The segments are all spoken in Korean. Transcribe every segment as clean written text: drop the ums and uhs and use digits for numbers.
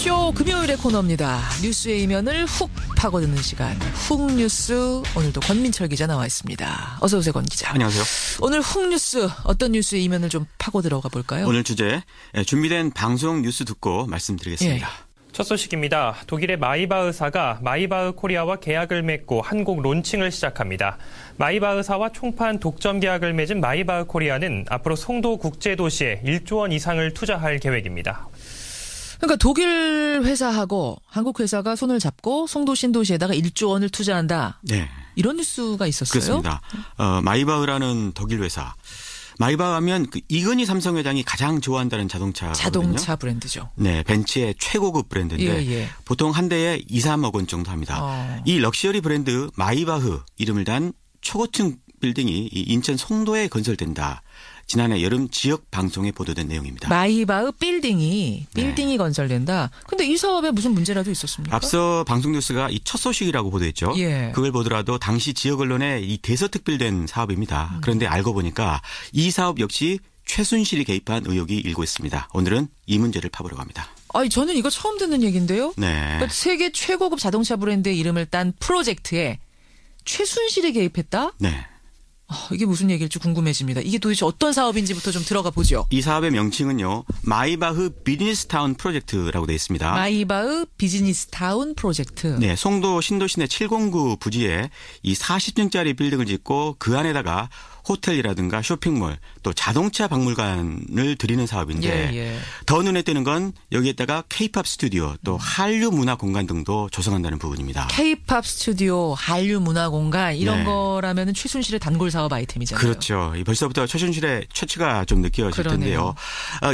뉴스쇼 금요일의 코너입니다. 뉴스의 이면을 훅 파고드는 시간. 훅 뉴스. 오늘도 권민철 기자 나와 있습니다. 어서 오세요, 권 기자. 안녕하세요. 오늘 훅 뉴스 어떤 뉴스의 이면을 좀 파고 들어가 볼까요? 오늘 주제 준비된 방송 뉴스 듣고 말씀드리겠습니다. 첫 소식입니다. 독일의 마이바흐사가 마이바흐 코리아와 계약을 맺고 한국 론칭을 시작합니다. 마이바흐사와 총판 독점 계약을 맺은 마이바흐 코리아는 앞으로 송도 국제도시에 1조 원 이상을 투자할 계획입니다. 그러니까 독일 회사하고 한국 회사가 손을 잡고 송도 신도시에다가 1조 원을 투자한다. 네. 이런 뉴스가 있었어요. 그렇습니다. 마이바흐라는 독일 회사. 마이바흐 하면 이건희 삼성 회장이 가장 좋아한다는 자동차 브랜드죠. 네, 벤츠의 최고급 브랜드인데 보통 한 대에 2, 3억 원 정도 합니다. 이 럭셔리 브랜드 마이바흐 이름을 단 초고층 빌딩이 인천 송도에 건설된다. 지난해 여름 지역 방송에 보도된 내용입니다. 마이바흐 빌딩이 건설된다. 근데 이 사업에 무슨 문제라도 있었습니까? 앞서 방송 뉴스가 이 첫 소식이라고 보도했죠. 그걸 보더라도 당시 지역 언론에 이 대서특필된 사업입니다. 그런데 알고 보니까 이 사업 역시 최순실이 개입한 의혹이 일고 있습니다. 오늘은 이 문제를 파보려고 합니다. 아니, 저는 이거 처음 듣는 얘기인데요. 네. 그러니까 세계 최고급 자동차 브랜드의 이름을 딴 프로젝트에 최순실이 개입했다? 네. 이게 무슨 얘기일지 궁금해집니다. 이게 도대체 어떤 사업인지부터 좀 들어가 보죠. 이 사업의 명칭은요. 마이바흐 비즈니스타운 프로젝트라고 되어 있습니다. 마이바흐 비즈니스타운 프로젝트. 네, 송도 신도시 내 709 부지에 이 40층짜리 빌딩을 짓고 그 안에다가 호텔이라든가 쇼핑몰 또 자동차 박물관을 들이는 사업인데 더 눈에 띄는 건 여기에다가 K-팝 스튜디오 또 한류 문화 공간 등도 조성한다는 부분입니다. K-팝 스튜디오, 한류 문화 공간 이런 거라면은 최순실의 단골 사업 아이템이잖아요. 그렇죠. 벌써부터 최순실의 최치가 좀 느껴질 텐데요.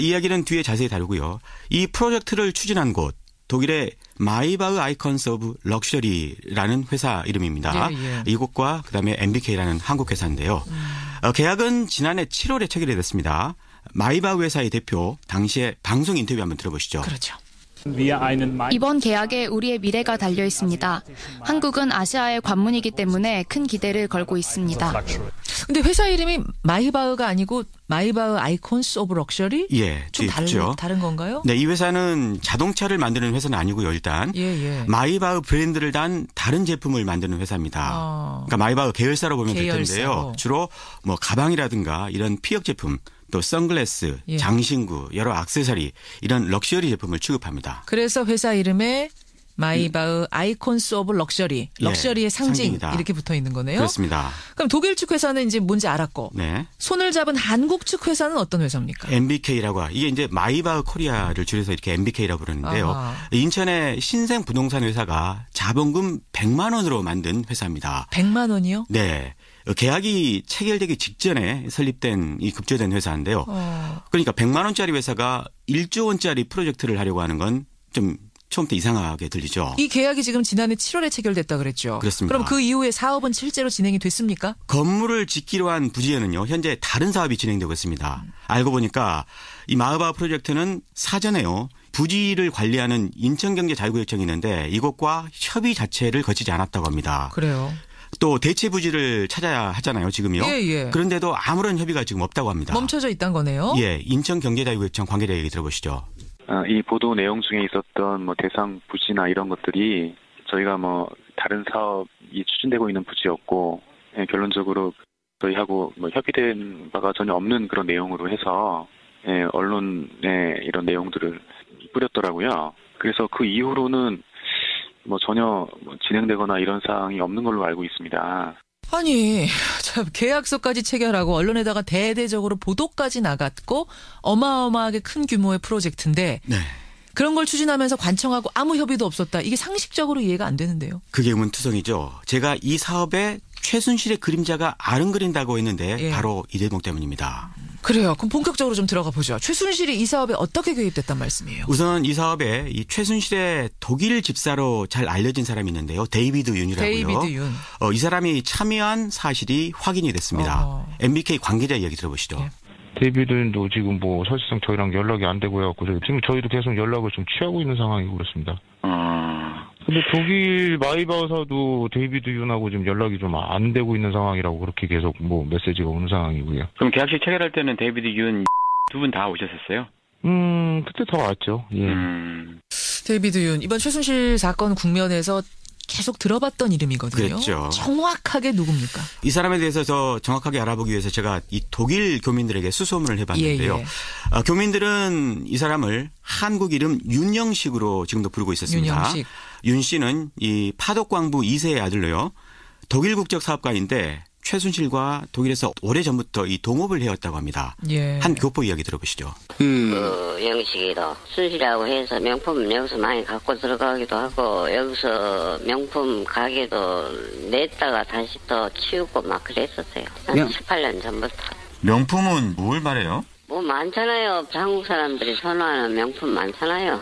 이야기는 뒤에 자세히 다루고요. 이 프로젝트를 추진한 곳 독일의 마이바흐 아이콘스 오브 럭셔리라는 회사 이름입니다. 이곳과 그다음에 MBK라는 한국 회사인데요. 계약은 지난해 7월에 체결이 됐습니다. 마이바흐 회사의 대표 당시에 방송 인터뷰 한번 들어보시죠. 그렇죠. 이번 계약에 우리의 미래가 달려 있습니다. 한국은 아시아의 관문이기 때문에 큰 기대를 걸고 있습니다. 근데 회사 이름이 마이바흐가 아니고 마이바흐 아이콘스 오브 럭셔리? 좀 다른 건가요? 네, 이 회사는 자동차를 만드는 회사는 아니고요. 일단 마이바흐 브랜드를 단 다른 제품을 만드는 회사입니다. 그러니까 마이바흐 계열사로 보면 될 텐데요. 주로 뭐 가방이라든가 이런 피혁 제품 또 선글라스, 장신구, 여러 액세서리 이런 럭셔리 제품을 취급합니다. 그래서 회사 이름에 마이바흐 아이콘스 오브 럭셔리, 럭셔리의 상징 이렇게 붙어 있는 거네요. 그렇습니다. 그럼 독일 측 회사는 이제 뭔지 알았고 손을 잡은 한국 측 회사는 어떤 회사입니까? MBK라고 이게 이제 마이바흐 코리아를 줄여서 이렇게 MBK라고 부르는데요. 인천의 신생 부동산 회사가 자본금 100만 원으로 만든 회사입니다. 100만 원이요? 네. 계약이 체결되기 직전에 설립된 이 급조된 회사인데요. 그러니까 100만 원짜리 회사가 1조 원짜리 프로젝트를 하려고 하는 건 좀 처음부터 이상하게 들리죠. 이 계약이 지금 지난해 7월에 체결됐다 그랬죠. 그렇습니다. 그럼 그 이후에 사업은 실제로 진행이 됐습니까? 건물을 짓기로 한 부지에는요. 현재 다른 사업이 진행되고 있습니다. 알고 보니까 이 마이바흐 프로젝트는 사전에요. 부지를 관리하는 인천경제자유구역청이 있는데 이곳과 협의 자체를 거치지 않았다고 합니다. 그래요. 또 대체 부지를 찾아야 하잖아요. 지금요. 그런데도 아무런 협의가 지금 없다고 합니다. 멈춰져 있다는 거네요. 인천경제자유구역청 관계자 얘기 들어보시죠. 이 보도 내용 중에 있었던 대상 부지나 이런 것들이 저희가 다른 사업이 추진되고 있는 부지였고 결론적으로 저희하고 협의된 바가 전혀 없는 그런 내용으로 해서 언론에 이런 내용들을 뿌렸더라고요. 그래서 그 이후로는 전혀 진행되거나 이런 사항이 없는 걸로 알고 있습니다. 아니, 참 계약서까지 체결하고 언론에다가 대대적으로 보도까지 나갔고 어마어마하게 큰 규모의 프로젝트인데 그런 걸 추진하면서 관청하고 아무 협의도 없었다. 이게 상식적으로 이해가 안 되는데요. 그게 의문투성이죠. 제가 이 사업에 최순실의 그림자가 아른거린다고 했는데 바로 이 대목 때문입니다. 그래요. 그럼 본격적으로 좀 들어가 보죠. 최순실이 이 사업에 어떻게 개입됐단 말씀이에요? 우선 이 사업에 이 최순실의 독일 집사로 잘 알려진 사람이 있는데요. 데이비드 윤이라고요. 데이비드 윤. 이 사람이 참여한 사실이 확인이 됐습니다. MBK 관계자 이야기 들어보시죠. 데이비드 윤도 지금 사실상 저희랑 연락이 안 되고 해갖고 지금 저희도 계속 연락을 좀 취하고 있는 상황이고 그렇습니다. 근데 독일 마이바흐사도 데이비드 윤하고 지금 연락이 좀 안 되고 있는 상황이라고 그렇게 계속 메시지가 오는 상황이고요. 그럼 계약식 체결할 때는 데이비드 윤 두 분 다 오셨었어요? 그때 다 왔죠. 데이비드 윤 이번 최순실 사건 국면에서 계속 들어봤던 이름이거든요. 그렇죠. 정확하게 누굽니까? 이 사람에 대해서 더 정확하게 알아보기 위해서 제가 이 독일 교민들에게 수소문을 해봤는데요. 교민들은 이 사람을 한국 이름 윤영식으로 지금도 부르고 있었습니다. 윤영식. 윤 씨는 이 파독광부 2세의 아들로요. 독일 국적 사업가인데 최순실과 독일에서 오래전부터 이 동업을 해왔다고 합니다. 한 교포 이야기 들어보시죠. 그 영식이도 순실이라고 해서 명품 여기서 많이 갖고 들어가기도 하고 여기서 명품 가게도 냈다가 다시 또 치우고 막 그랬었어요. 한 18년 전부터. 명품은 뭘 말해요? 뭐 많잖아요. 한국 사람들이 선호하는 명품 많잖아요.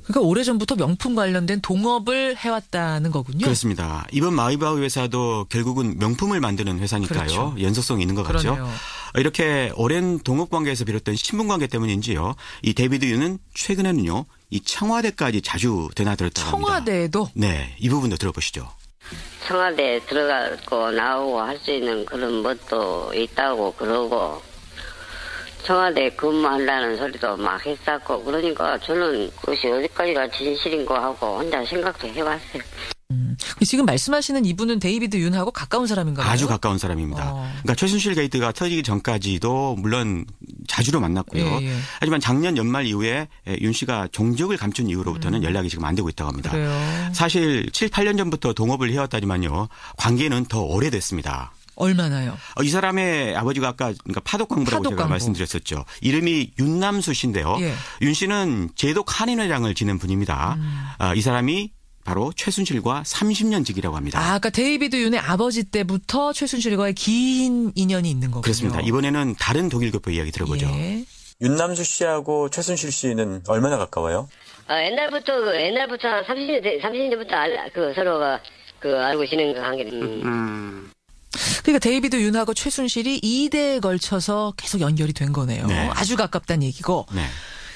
그러니까 오래전부터 명품 관련된 동업을 해왔다는 거군요. 그렇습니다. 이번 마이바흐 회사도 결국은 명품을 만드는 회사니까요. 그렇죠. 연속성이 있는 것 같죠. 그러네요. 이렇게 오랜 동업관계에서 비롯된 신분관계 때문인지요. 이 데이비드 윤은 최근에는요. 이 청와대까지 자주 드나들었다고 합니다. 청와대에도? 네. 이 부분도 들어보시죠. 청와대에 들어가고 나오고 할 수 있는 그런 것도 있다고 그러고 청와대 근무한다는 소리도 막 했었고 그러니까 저는 그것이 어디까지가 진실인 거 하고 혼자 생각도 해봤어요. 지금 말씀하시는 이분은 데이비드 윤하고 가까운 사람인가요? 아주 가까운 사람입니다. 그러니까 최순실 게이트가 터지기 전까지도 물론 자주로 만났고요. 하지만 작년 연말 이후에 윤 씨가 종적을 감춘 이후로부터는 연락이 지금 안 되고 있다고 합니다. 그래요. 사실 7, 8년 전부터 동업을 해왔다지만요. 관계는 더 오래됐습니다. 얼마나요? 이 사람의 아버지가 아까 그러니까 파독광부라고 제가 말씀드렸었죠. 이름이 윤남수 씨인데요. 윤 씨는 제독 한인회장을 지낸 분입니다. 이 사람이 바로 최순실과 30년 지기라고 합니다. 아까 데이비드 윤의 아버지 때부터 최순실과의 긴 인연이 있는 거군요. 그렇습니다. 이번에는 다른 독일 교포 이야기 들어보죠. 윤남수 씨하고 최순실 씨는 얼마나 가까워요? 옛날부터 30년부터 서로가 알고 지낸 관계는. 그러니까 데이비드 윤하고 최순실이 2대에 걸쳐서 계속 연결이 된 거네요. 네. 아주 가깝다는 얘기고. 네.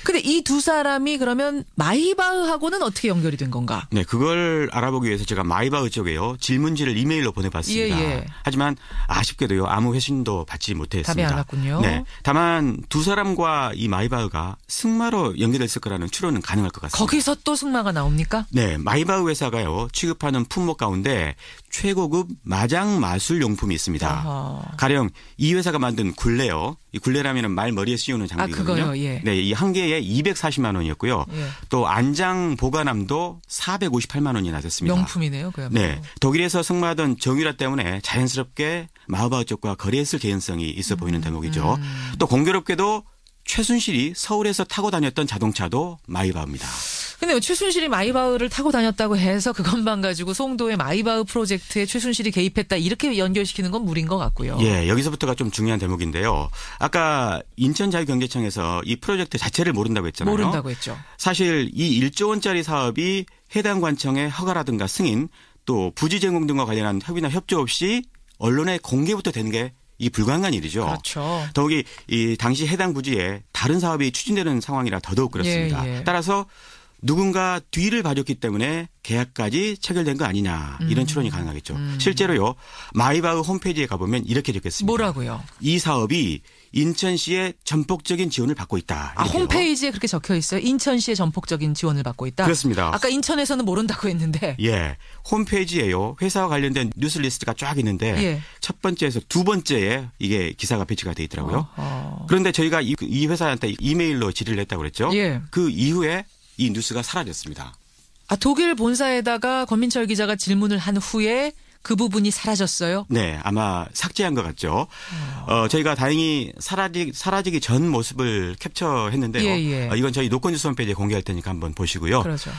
근데 이 두 사람이 그러면 마이바흐하고는 어떻게 연결이 된 건가? 네, 그걸 알아보기 위해서 제가 마이바흐 쪽에요. 질문지를 이메일로 보내봤습니다. 하지만 아쉽게도요. 아무 회신도 받지 못했습니다. 답이 안 왔군요. 네, 다만 두 사람과 이 마이바흐가 승마로 연계됐을 거라는 추론은 가능할 것 같습니다. 거기서 또 승마가 나옵니까? 네, 마이바흐 회사가요. 취급하는 품목 가운데 최고급 마장 마술 용품이 있습니다. 아하. 가령 이 회사가 만든 굴레요. 이 굴레라면은 말 머리에 씌우는 장비거든요. 그거요. 예. 네, 이 한 개에 240만 원이었고요. 또 안장 보관함도 458만 원이 나섰습니다. 명품이네요, 그야말로. 네, 독일에서 승마하던 정유라 때문에 자연스럽게 마이바흐 쪽과 거래했을 개연성이 있어 보이는 대목이죠. 또 공교롭게도 최순실이 서울에서 타고 다녔던 자동차도 마이바흐입니다. 근데 최순실이 마이바흐를 타고 다녔다고 해서 그것만 가지고 송도의 마이바흐 프로젝트에 최순실이 개입했다 이렇게 연결시키는 건 무리인 것 같고요. 예, 여기서부터가 좀 중요한 대목인데요. 아까 인천자유경제청에서 이 프로젝트 자체를 모른다고 했잖아요. 모른다고 했죠. 사실 이 1조 원짜리 사업이 해당 관청의 허가라든가 승인 또 부지 제공 등과 관련한 협의나 협조 없이 언론에 공개부터 되는 게 이 불가능한 일이죠. 그렇죠. 더욱이 이 당시 해당 부지에 다른 사업이 추진되는 상황이라 더더욱 그렇습니다. 따라서 누군가 뒤를 봐줬기 때문에 계약까지 체결된 거 아니냐 이런 추론이 가능하겠죠. 실제로요. 마이바흐 홈페이지에 가보면 이렇게 적혔습니다. 뭐라고요? 이 사업이 인천시의 전폭적인 지원을 받고 있다. 이렇게요. 홈페이지에 그렇게 적혀 있어요? 인천시의 전폭적인 지원을 받고 있다? 그렇습니다. 아까 인천에서는 모른다고 했는데. 예. 홈페이지에요. 회사와 관련된 뉴스 리스트가 쫙 있는데 첫 번째에서 두 번째에 이게 기사가 배치가 돼 있더라고요. 그런데 저희가 이 회사한테 이메일로 질의를 했다고 그랬죠. 그 이후에 이 뉴스가 사라졌습니다. 독일 본사에다가 권민철 기자가 질문을 한 후에 그 부분이 사라졌어요? 네, 아마 삭제한 것 같죠. 저희가 다행히 사라지기 전 모습을 캡처했는데요. 이건 저희 노건뉴스 홈페이지에 공개할 테니까 한번 보시고요. 그렇죠.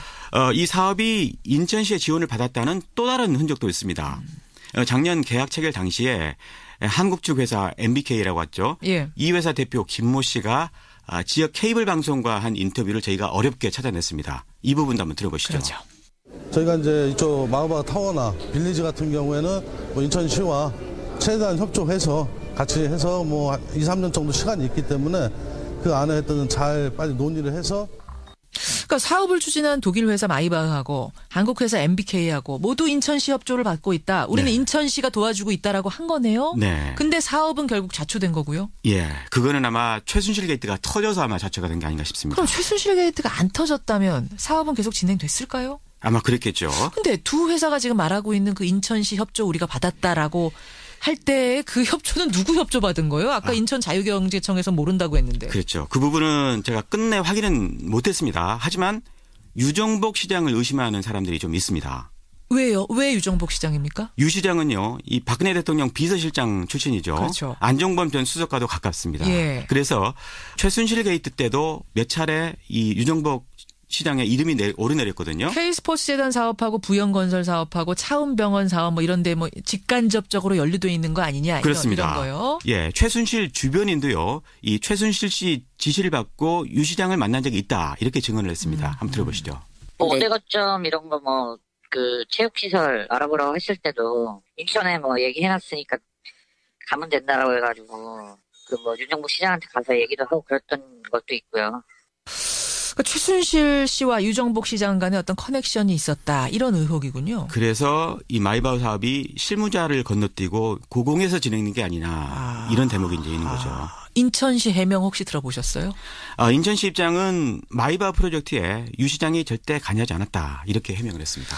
이 사업이 인천시의 지원을 받았다는 또 다른 흔적도 있습니다. 작년 계약 체결 당시에 한국 측 회사 MBK라고 했죠. 이 회사 대표 김모 씨가 지역 케이블 방송과 한 인터뷰를 저희가 어렵게 찾아냈습니다. 이 부분도 한번 들어보시죠. 그렇죠. 저희가 이제 이쪽 마이바흐 타워나 빌리지 같은 경우에는 뭐 인천시와 최대한 협조해서 같이 해서 뭐 2, 3년 정도 시간이 있기 때문에 그 안에 잘 빨리 논의를 해서 그러니까 사업을 추진한 독일 회사 마이바흐하고 한국 회사 MBK하고 모두 인천시 협조를 받고 있다. 우리는 네. 인천시가 도와주고 있다라고 한 거네요. 네. 근데 사업은 결국 좌초된 거고요. 예, 그거는 아마 최순실 게이트가 터져서 아마 좌초가 된 게 아닌가 싶습니다. 그럼 최순실 게이트가 안 터졌다면 사업은 계속 진행됐을까요? 아마 그랬겠죠. 근데 두 회사가 지금 말하고 있는 그 인천시 협조 우리가 받았다라고 할 때 그 협조는 누구 협조 받은 거예요? 아까 인천 자유경제청에서 모른다고 했는데. 그렇죠. 그 부분은 제가 끝내 확인은 못했습니다. 하지만 유정복 시장을 의심하는 사람들이 좀 있습니다. 왜요? 왜 유정복 시장입니까? 유 시장은요, 이 박근혜 대통령 비서실장 출신이죠. 그렇죠. 안종범 전 수석과도 가깝습니다. 예. 그래서 최순실 게이트 때도 몇 차례 이 유정복 시장에 이름이 오르내렸거든요. K스포츠재단 사업하고 부영건설 사업하고 차움병원 사업 뭐 이런데 뭐 직간접적으로 연루돼 있는 거 아니냐 그렇습니다. 이런 거요. 예, 최순실 주변인도요. 이 최순실 씨 지시를 받고 유 시장을 만난 적이 있다 이렇게 증언을 했습니다. 한번 들어보시죠. 뭐 어대 거점 이런 거 뭐 그 체육시설 알아보라고 했을 때도 인천에 뭐 얘기해놨으니까 가면 된다라고 해가지고 그 뭐 윤정부 시장한테 가서 얘기도 하고 그랬던 것도 있고요. 그러니까 최순실 씨와 유정복 시장 간에 어떤 커넥션이 있었다 이런 의혹이군요. 그래서 이 마이바흐 사업이 실무자를 건너뛰고 고공에서 진행된 게 아니냐 이런 대목이 이제 있는 거죠. 인천시 해명 혹시 들어보셨어요? 인천시 입장은 마이바흐 프로젝트에 유 시장이 절대 관여하지 않았다 이렇게 해명을 했습니다.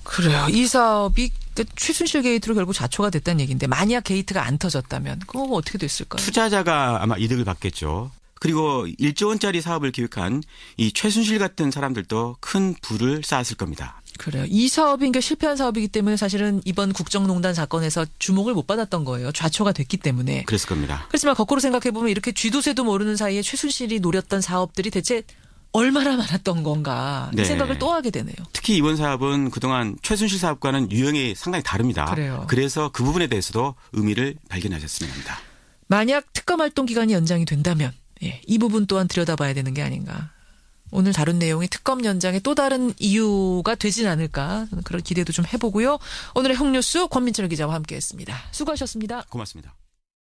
그래요. 이 사업이 최순실 게이트로 결국 좌초가 됐다는 얘기인데 만약 게이트가 안 터졌다면 그거 어떻게 됐을까요? 투자자가 아마 이득을 받겠죠. 그리고 1조 원짜리 사업을 기획한 이 최순실 같은 사람들도 큰 부를 쌓았을 겁니다. 그래요. 이 사업이 그러니까 실패한 사업이기 때문에 사실은 이번 국정농단 사건에서 주목을 못 받았던 거예요. 좌초가 됐기 때문에. 그랬을 겁니다. 그렇지만 거꾸로 생각해보면 이렇게 쥐도새도 모르는 사이에 최순실이 노렸던 사업들이 대체 얼마나 많았던 건가 이 생각을 또 하게 되네요. 특히 이번 사업은 그동안 최순실 사업과는 유형이 상당히 다릅니다. 그래요. 그래서 그 부분에 대해서도 의미를 발견하셨으면 합니다. 만약 특검 활동 기간이 연장이 된다면 이 부분 또한 들여다봐야 되는 게 아닌가. 오늘 다룬 내용이 특검 연장의 또 다른 이유가 되진 않을까 그런 기대도 좀 해보고요. 오늘의 홍뉴스 권민철 기자와 함께했습니다. 수고하셨습니다. 고맙습니다.